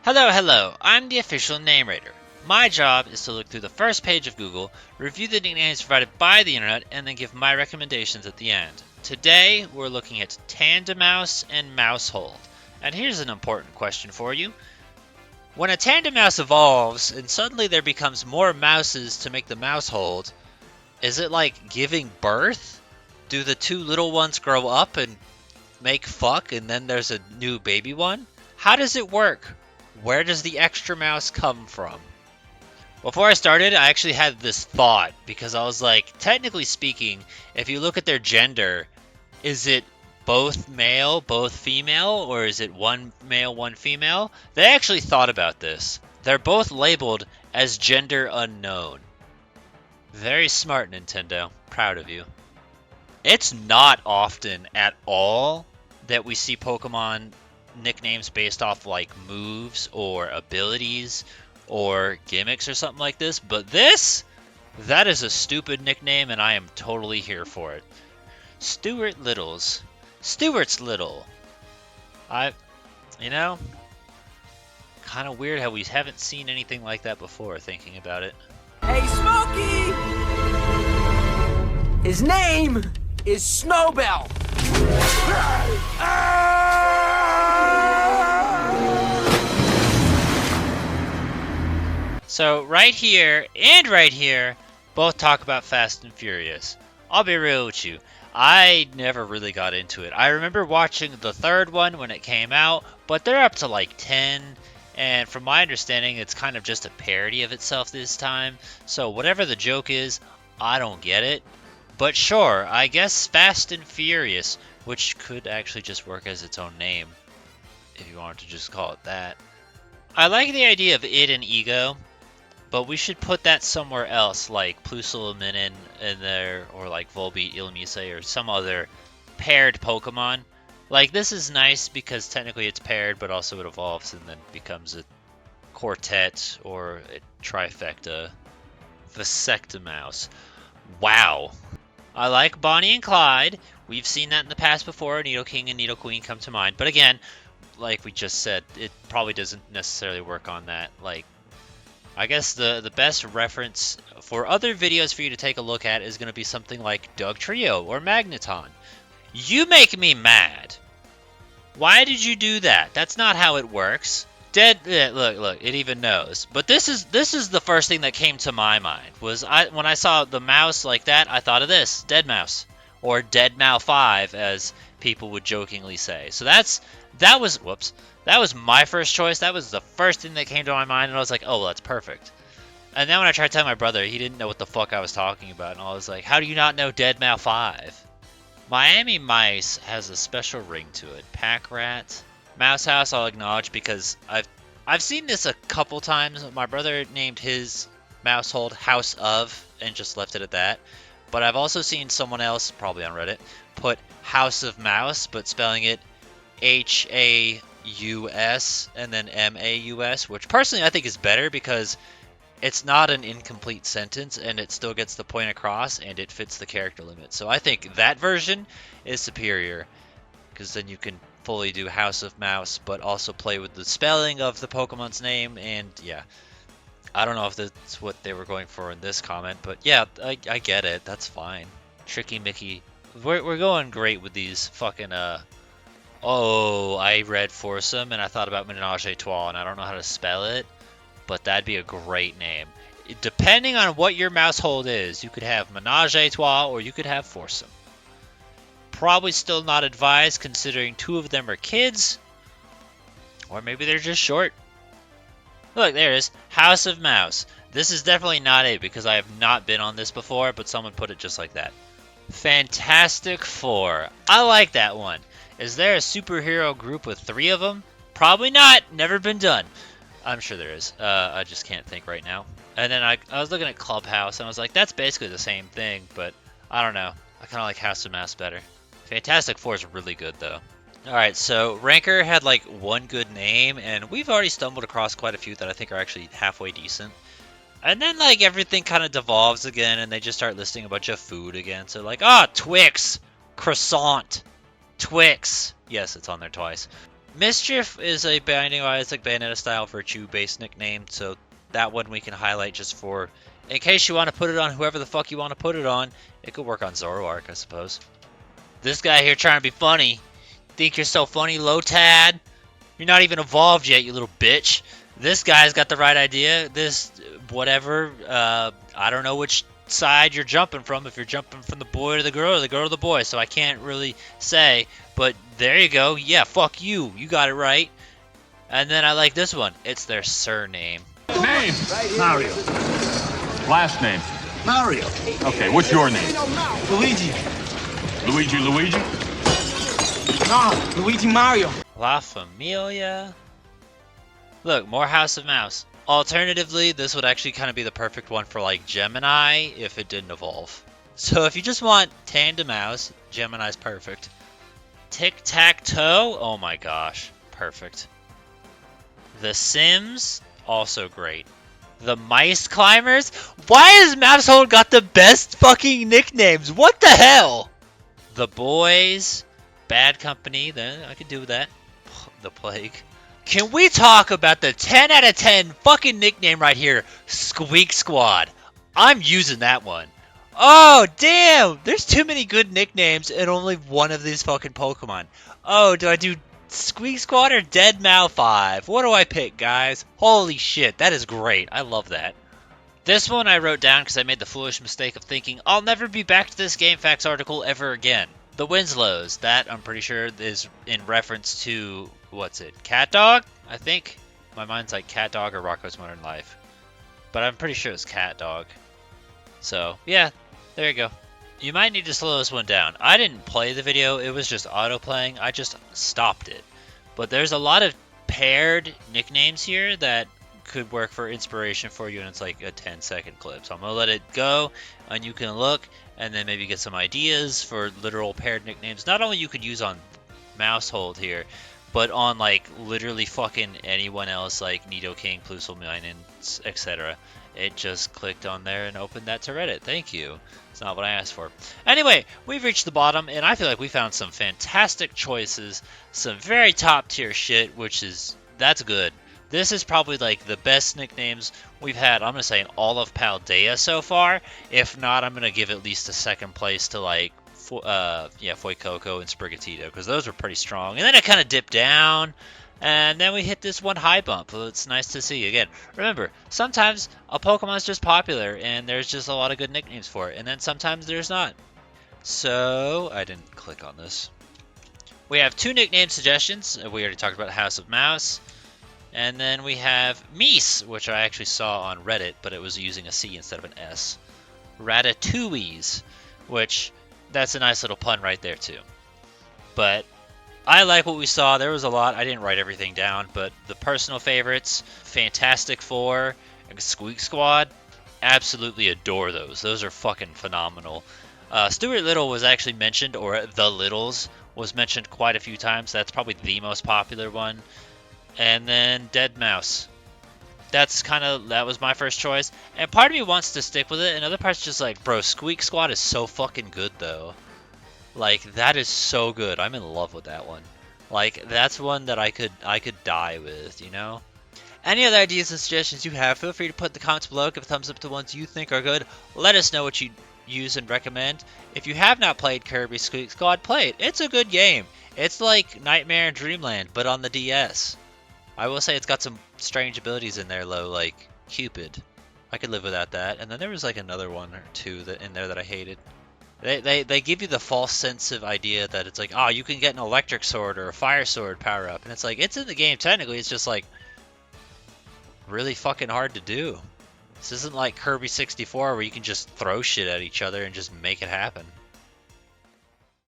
Hello, I'm the official name rater. My job is to look through the first page of Google, review the nicknames provided by the internet, and then give my recommendations at the end. Today, we're looking at Tandemaus and Maushold. And here's an important question for you. When a Tandemaus evolves, and suddenly there becomes more mouses to make the Maushold, is it like giving birth? Do the two little ones grow up and make fuck, and then there's a new baby one? How does it work? Where does the extra mouse come from? Before I started, I actually had this thought because I was like, technically speaking, if you look at their gender, is it both male, both female, or is it one male, one female? They actually thought about this. They're both labeled as gender unknown. Very smart, Nintendo. Proud of you. It's not often at all that we see Pokemon nicknames based off like moves or abilities or gimmicks or something like this, but that is a stupid nickname and I am totally here for it. Stuart's Little. Kind of weird how we haven't seen anything like that before, thinking about it. Hey, Smokey! His name is Snowbell. So right here and right here, both talk about Fast and Furious. I'll be real with you. I never really got into it. I remember watching the third one when it came out, but they're up to like 10. And from my understanding, it's kind of just a parody of itself this time. So whatever the joke is, I don't get it. But sure, I guess Fast and Furious, which could actually just work as its own name, if you wanted to just call it that. I like the idea of it and Ego, but we should put that somewhere else, like Plusle, Minun in there, or like Volbeat, Illumise, or some other paired Pokemon. Like, this is nice because technically it's paired, but also it evolves and then becomes a quartet or a trifecta. Vasectomouse. Wow. I like Bonnie and Clyde. We've seen that in the past before. Nidoking and Nidoqueen come to mind. But again, like we just said, it probably doesn't necessarily work on that. Like, I guess the best reference for other videos for you to take a look at is going to be something like Doug Trio or Magneton. You make me mad. Why did you do that? That's not how it works. Look, it even knows. But this is the first thing that came to my mind. When I saw the mouse like that, I thought of this, Deadmau5, or Deadmau5 as people would jokingly say. So that was my first choice. That was the first thing that came to my mind, and I was like, oh, well, that's perfect. And then when I tried to tell my brother, he didn't know what the fuck I was talking about, and I was like, how do you not know Deadmau5? Miami Mice has a special ring to it. Pack Rat. Mouse House I'll acknowledge because I've seen this a couple times. My brother named his Maushold House of and just left it at that. But I've also seen someone else, probably on Reddit, put House of Mouse, but spelling it Haus and then Maus, which personally I think is better because it's not an incomplete sentence and it still gets the point across and it fits the character limit. So I think that version is superior because then you can fully do House of Mouse but also play with the spelling of the Pokemon's name. And yeah, I don't know if that's what they were going for in this comment, but yeah, I get it. That's fine. Tricky Mickey. We're going great with these fucking oh, I read Foursome and I thought about Menage a Trois and I don't know how to spell it, but that'd be a great name. Depending on what your Maushold is, you could have Menage a Trois or you could have Foursome. Probably still not advised considering two of them are kids, or maybe they're just short. Look, there it is. House of Mouse. This is definitely not it because I have not been on this before, but someone put it just like that. Fantastic Four. I like that one. Is there a superhero group with 3 of them? Probably not. Never been done. I'm sure there is. I just can't think right now. And then I was looking at Clubhouse, and I was like, that's basically the same thing, but I don't know. I kind of like House of Mouse better. Fantastic Four is really good, though. Alright, so Ranker had like one good name, and we've already stumbled across quite a few that I think are actually halfway decent. And then like everything kind of devolves again, and they just start listing a bunch of food again. So like, Twix, croissant, Twix. Yes, it's on there twice. Mischief is a Binding of Isaac Bayonetta style Virtue-based nickname, so that one we can highlight just for, in case you want to put it on whoever the fuck you want to put it on. It could work on Zoroark, I suppose. This guy here trying to be funny. Think you're so funny, Lotad? You're not even evolved yet, you little bitch. This guy's got the right idea. This, whatever, I don't know which side you're jumping from, if you're jumping from the boy to the girl or the girl to the boy, so I can't really say, but there you go. Yeah, fuck you. You got it right. And then I like this one. It's their surname. Name? Mario. Last name? Mario. Okay, what's your name? Luigi. Luigi? No, Luigi Mario. La Familia. Look, more House of Mouse. Alternatively, this would actually kind of be the perfect one for like Gemini if it didn't evolve. So if you just want Tandemaus, Gemini's perfect. Tic-Tac-Toe, oh my gosh, perfect. The Sims, also great. The Mice Climbers, why has Maushold got the best fucking nicknames? What the hell? The Boys, Bad Company, then I could do that. The Plague. Can we talk about the 10 out of 10 fucking nickname right here? Squeak Squad. I'm using that one. Oh, damn! There's too many good nicknames and only one of these fucking Pokemon. Oh, do I do Squeak Squad or Deadmau 5? What do I pick, guys? Holy shit, that is great. I love that. This one I wrote down because I made the foolish mistake of thinking I'll never be back to this GameFAQs article ever again. The Winslows, that I'm pretty sure is in reference to, what's it, Cat Dog? I think. My mind's like Cat Dog or Rocko's Modern Life. But I'm pretty sure it's Cat Dog. So, yeah, there you go. You might need to slow this one down. I didn't play the video, it was just auto-playing. I just stopped it. But there's a lot of paired nicknames here that could work for inspiration for you, and it's like a 10-second clip. So I'm going to let it go, and you can look, and then maybe get some ideas for literal paired nicknames. Not only you could use on Maushold here, but on like literally fucking anyone else like Nidoking, Plusle, Minun, etc. It just clicked on there and opened that to Reddit. Thank you. It's not what I asked for. Anyway, we've reached the bottom, and I feel like we found some fantastic choices, some very top tier shit, that's good. This is probably like the best nicknames we've had, I'm going to say, in all of Paldea so far. If not, I'm going to give at least a second place to like, Fuecoco and Sprigatito, because those were pretty strong. And then it kind of dipped down, and then we hit this one high bump. So it's nice to see. Again, remember, sometimes a Pokemon's just popular, and there's just a lot of good nicknames for it. And then sometimes there's not. So, I didn't click on this. We have 2 nickname suggestions. We already talked about House of Mouse. And then we have Meese, which I actually saw on Reddit, but it was using a C instead of an S. Ratatouilles, which, that's a nice little pun right there too. But I like what we saw. There was a lot. I didn't write everything down, but the personal favorites, Fantastic Four and Squeak Squad, absolutely adore those. Those are fucking phenomenal. Stuart Little was actually mentioned, or The Littles was mentioned quite a few times. That's probably the most popular one. And then Deadmau5. That was my first choice. And part of me wants to stick with it, and other part's just like, bro, Squeak Squad is so fucking good though. Like, that is so good. I'm in love with that one. Like, that's one that I could die with, you know? Any other ideas and suggestions you have, feel free to put in the comments below. Give a thumbs up to ones you think are good. Let us know what you use and recommend. If you have not played Kirby Squeak Squad, play it. It's a good game. It's like Nightmare in Dreamland, but on the DS. I will say it's got some strange abilities in there, though, like Cupid. I could live without that. And then there was like another one or two in there that I hated. They give you the false sense of idea that it's like, oh, you can get an electric sword or a fire sword power up. And it's like, it's in the game technically, it's just like really fucking hard to do. This isn't like Kirby 64 where you can just throw shit at each other and just make it happen.